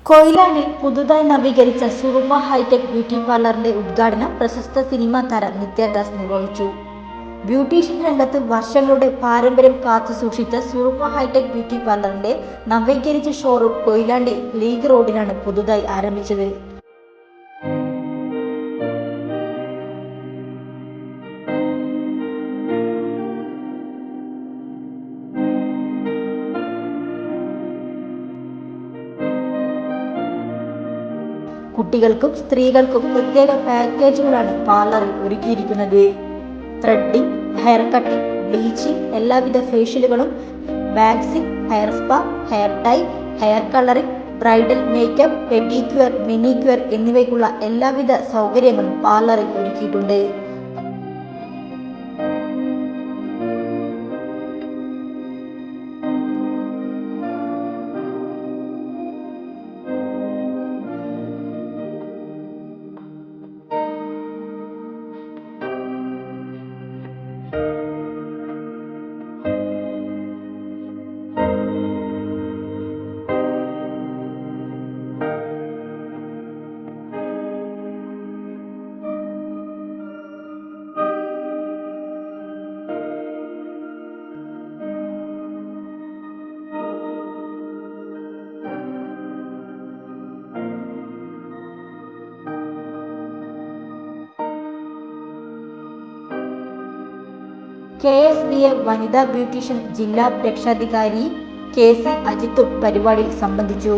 കൊയിലാണ്ടിൽ പുതുതായി നവീകരിച്ച സുറുമ hi tech beauty പാർലറിന്റെ ഉദ്ഘാടനം പ്രശസ്ത സിനിമാ താരം നിത്യദാസ് നിർവഹിച്ചു. ബ്യൂട്ടീഷ്യൻ രംഗത്ത് വർഷങ്ങളുടെ പാരമ്പര്യം കാത്തുസൂക്ഷിച്ച സുറുമ ഹൈടെക് ബ്യൂട്ടി പാർലറിന്റെ നവീകരിച്ച ഷോറൂം കൊയിലാണ്ടി ലീഗ് റോഡിലാണ് പുതുതായി ആരംഭിച്ചത്. കുട്ടികൾക്കും സ്ത്രീകൾക്കും പ്രത്യേക പാക്കേജുകളാണ് പാർലറിൽ ഒരുക്കിയിരിക്കുന്നത്. ത്രെഡിംഗ്, ഹെയർ കട്ടിംഗ്, ബ്ലീച്ചിങ്, എല്ലാവിധ ഫേഷ്യലുകളും, waxing, hair spa, hair dye, hair colouring, bridal makeup, pedicure, manicure എന്നിവയ്ക്കുള്ള എല്ലാവിധ സൗകര്യങ്ങളും പാർലറിൽ ഒരുക്കിയിട്ടുണ്ട്. KSBA വനിതാ ബ്യൂട്ടീഷ്യൻ ജില്ലാ രക്ഷാധികാരി KC അജിത്തും പരിപാടിയിൽ സംബന്ധിച്ചു.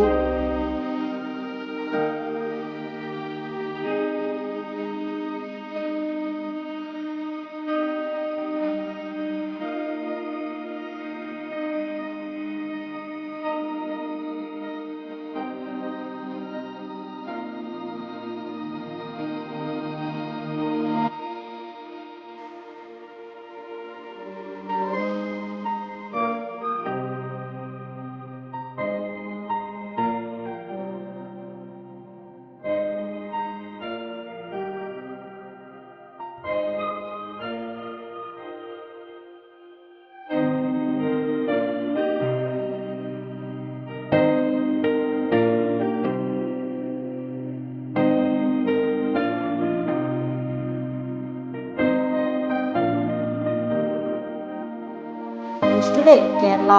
News today Kerala.